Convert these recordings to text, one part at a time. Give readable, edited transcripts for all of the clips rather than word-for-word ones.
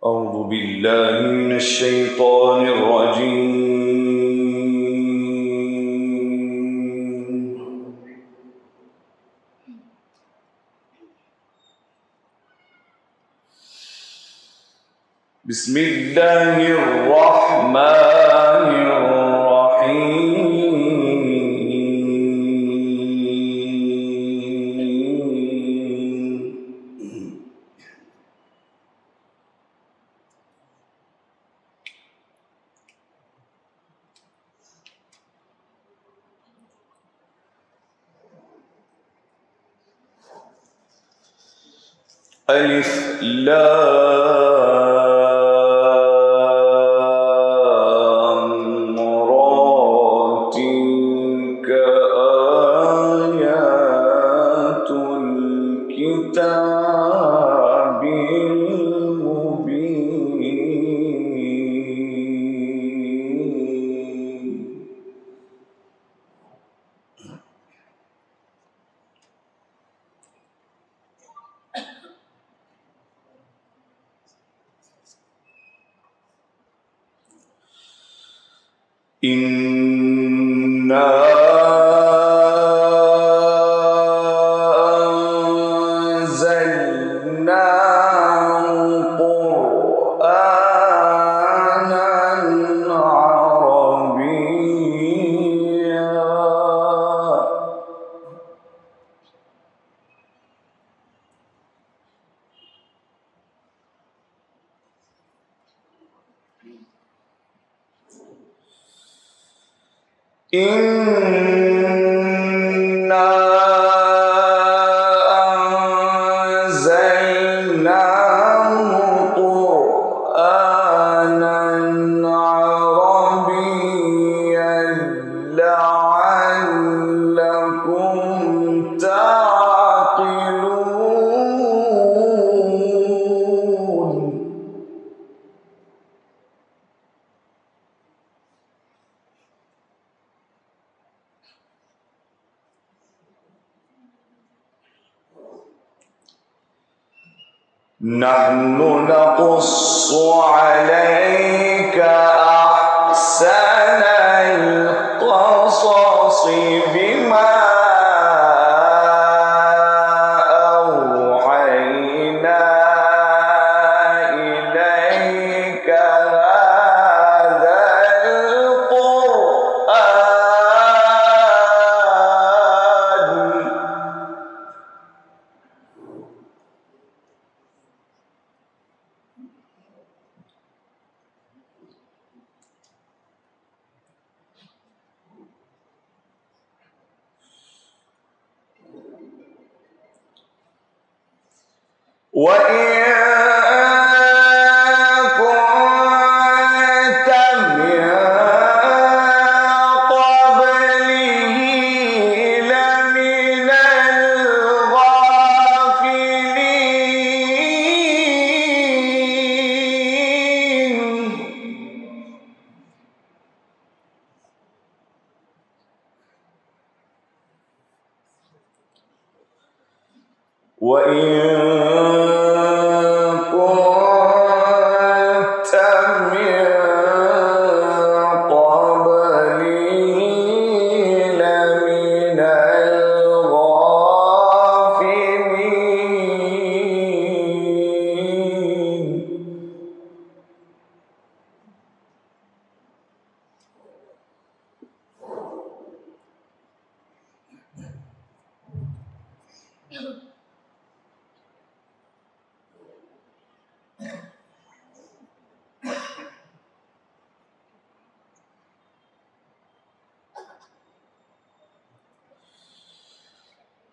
أعوذ بالله من الشيطان الرجيم. بسم الله الرحمن الرحيم. ألف لام را تلك آيات الكتاب المبين. إنا أنزلناه قرآنا عربيا إنا أنزلناه قرآنا عربيا لعلكم تعقلون. نحن نقص عليك أحسن القصص بما أوحينا إليك هذا القرآن وإن كنت من قبله لمن الغافلين. وإن كنت من قبله لمن الغافلين.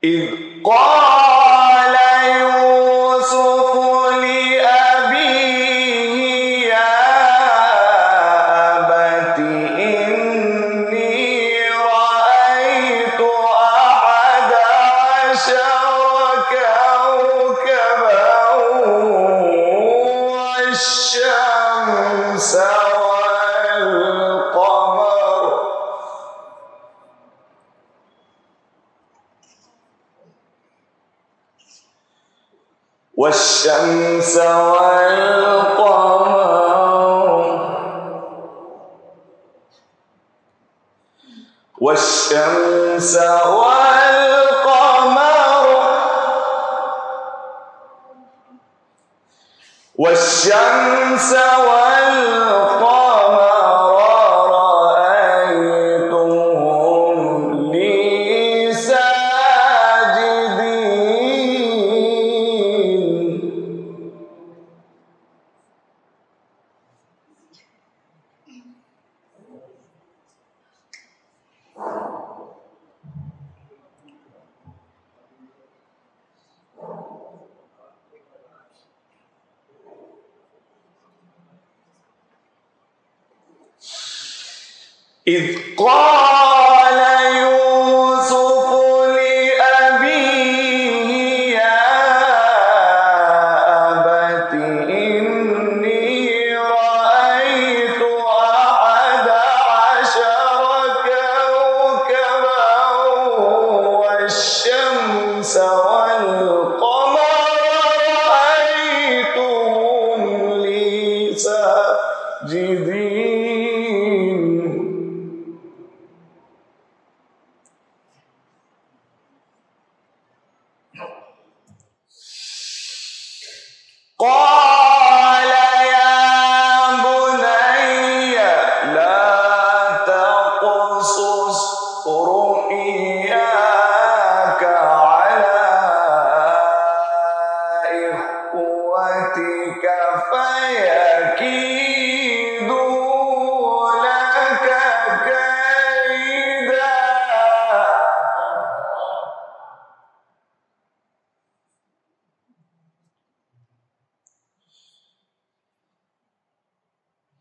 إذ قال يوسف لأبيه يا أبت إني رأيت أحد عشر كوكبا والشمس والقمر والشمس والقمر رأيتهم لي ساجدين إذ قال يوسف لأبيه يا أبت إني رأيت 11 كوكبا والشمس والقمر رأيتهم لي ساجدين قال يا بني لا تقصص رؤياك على إخوتك فيكيدوا لك كيدا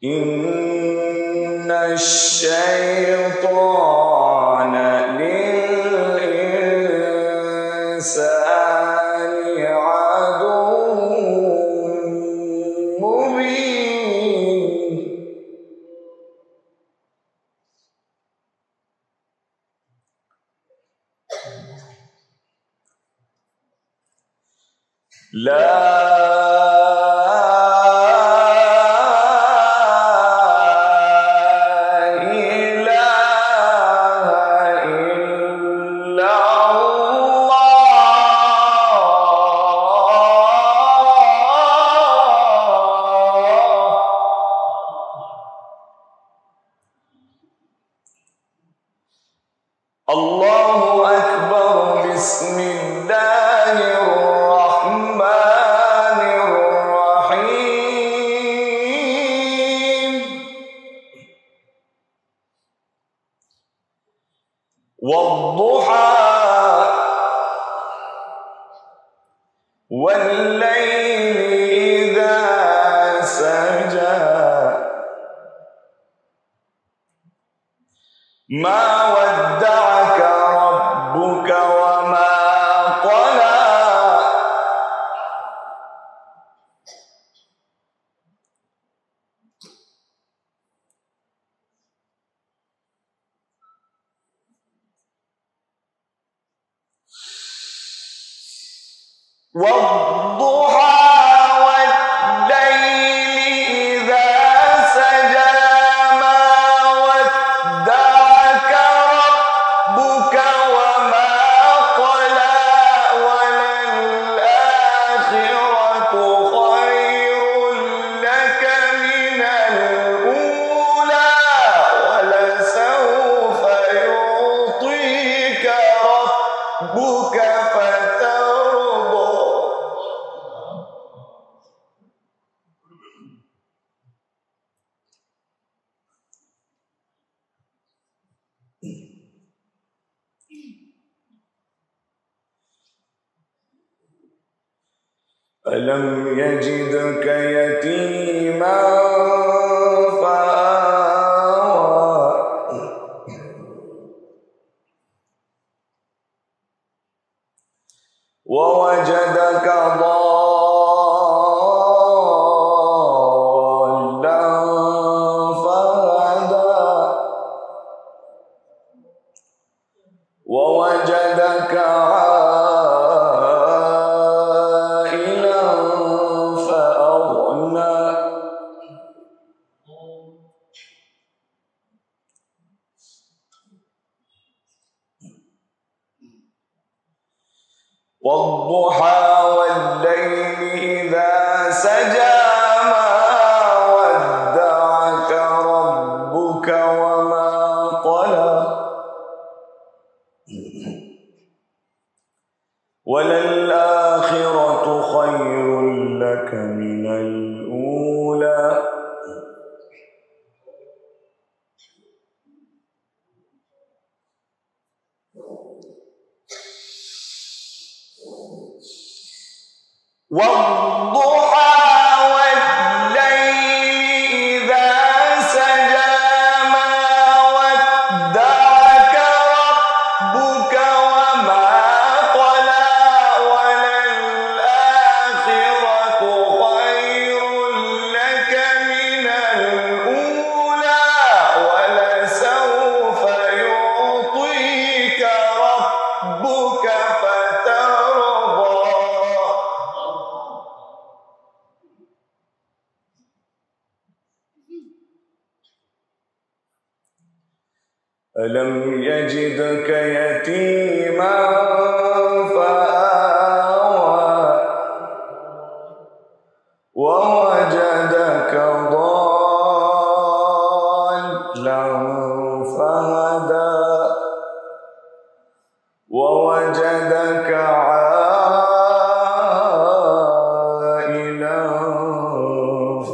إن الشيطان للإنسان عدو مبين لا الله أكبر بسم الله الرحمن الرحيم والضحى والليل إذا سجى ما ودعك ربك وما قلى والضحى والليل إذا سجى ما ودعك ربك وما قلى وللآخرة خير لك من الأولى ولسوف يعطيك ربك فترضى ألم يجدك يتيما فآوى ووجدك ضالا فهدى ووجدك عائلا فأغنى والضحى والليل إذا سجى ما ودعك ربك وما قلى وللآخرة خير لك من الأولى والضحى والليل إذا سجى ما ودعك ربك وما قلى وللآخرة خير لك من الأولى ولسوف يعطيك ربك فترضى ألم يجدك يتيما فآوى ووجدك ضالا فهدى ووجدك عائلا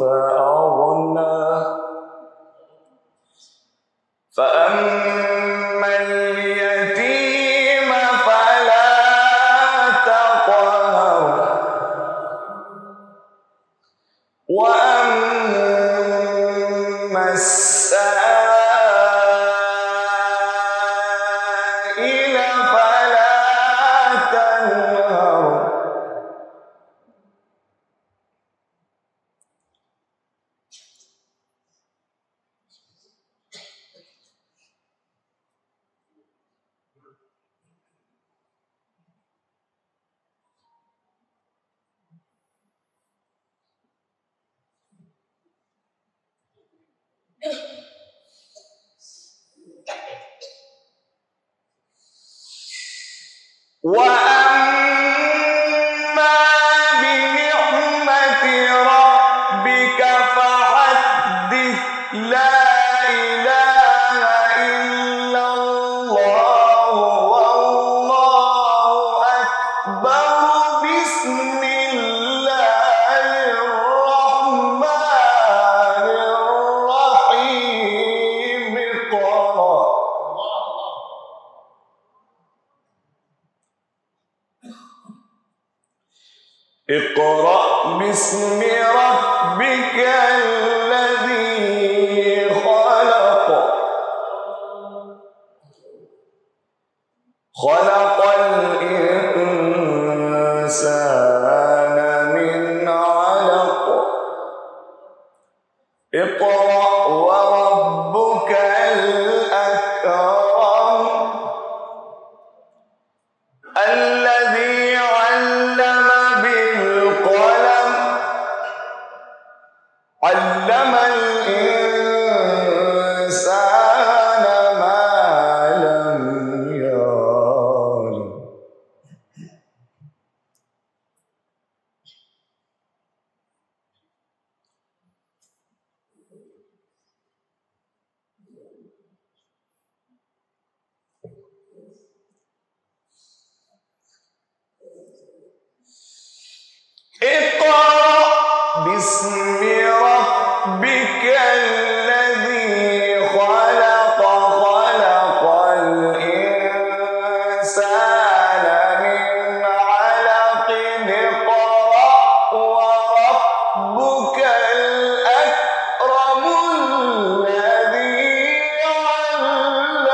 فأغنى فأما اليتيم فلا تقهر وأما السائل فلا تنهر وأما بنعمة ربك فحدث لا إله إلا الله والله أكبر بسم الله الرحمن الرحيم اقرأ باسم ربك الذي خلق خلق الإنسان من علق اقرأ وربك الأكرم الذي علم بالقلم علم الإنسان ما لم يعلم اقرأ باسم ربك الذي خلق خلق الإنسان من علق اقرأ وربك الأكرم الذي علم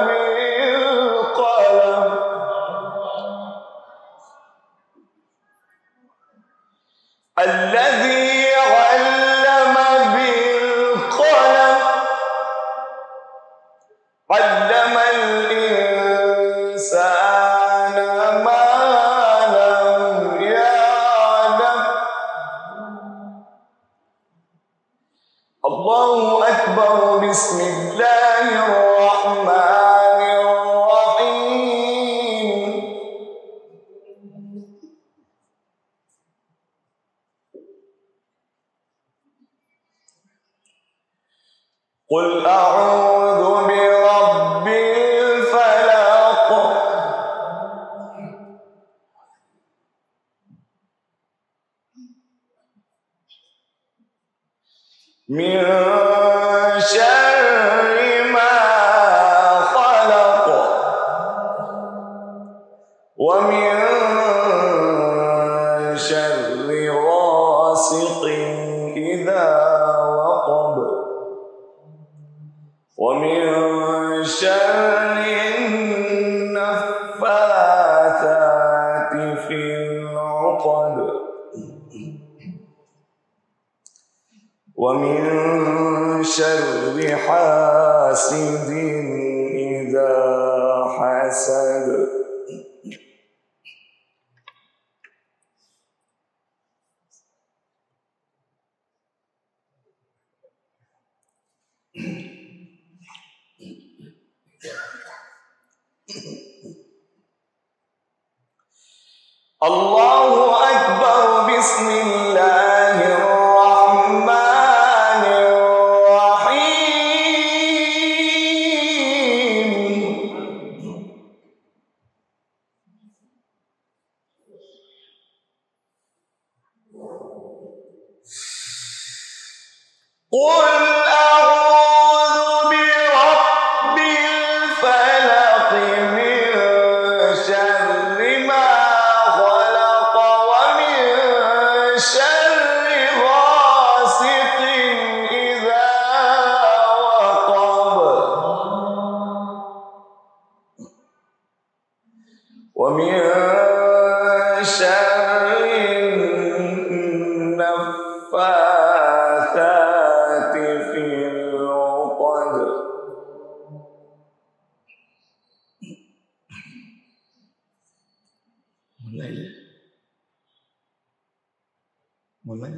بالقلم الذي علم بالقلم علم الإنسان ما لم يعلم الله أكبر بسم الله الرحمن الرحيم قل أعوذ برب الفلق من شر ما خلق ومن شر غاسق إذا وقب ومن شر النفاثات في العقد ومن شر حاسد إذا حسد الله أكبر بسم الله الرحمن الرحيم قل ومن شر النفاثات في العقد mulai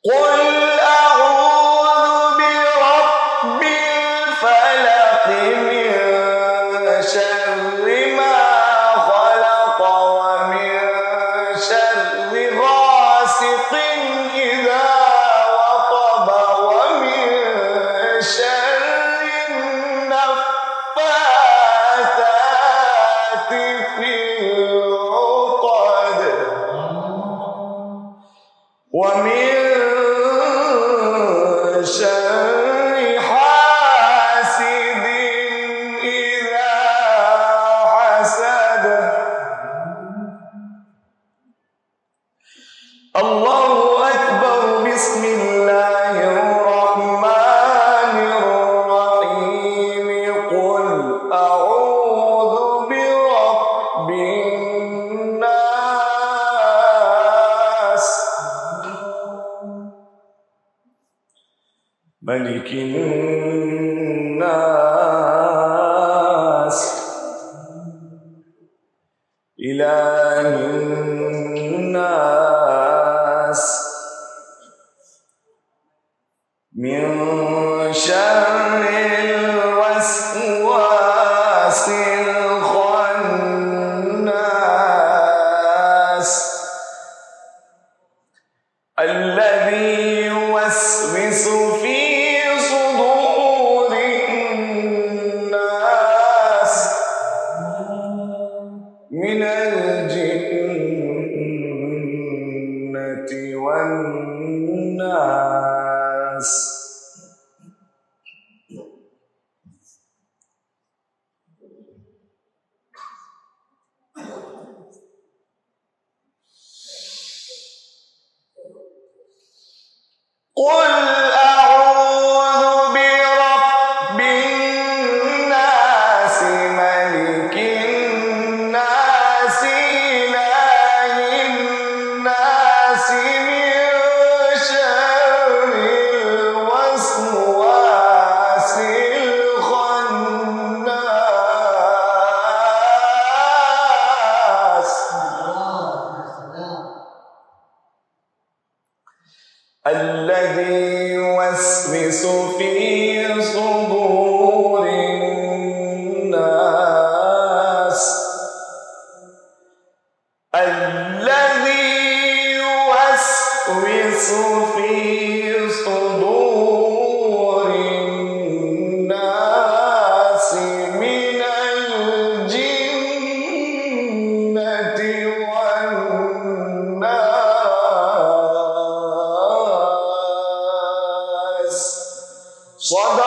قل أعوذ برب الفلق من شر ما خلق ومن شر غاسق إذا وقب ومن شر النفاثات في العقد ومن شر حاسد إذا حسد الله أكبر بسم الله الرحمن الرحيم قل أعوذ برب الناس ملك الناس إله الناس من شر الوسواس الخناس الذي يوسوس في صدور الناس من الجنة والناس قل أعوذ برب الناس ملك الناس إله الناس من شر الوسواس الخناس الذي يوسوس في صدور الناس الذي صدق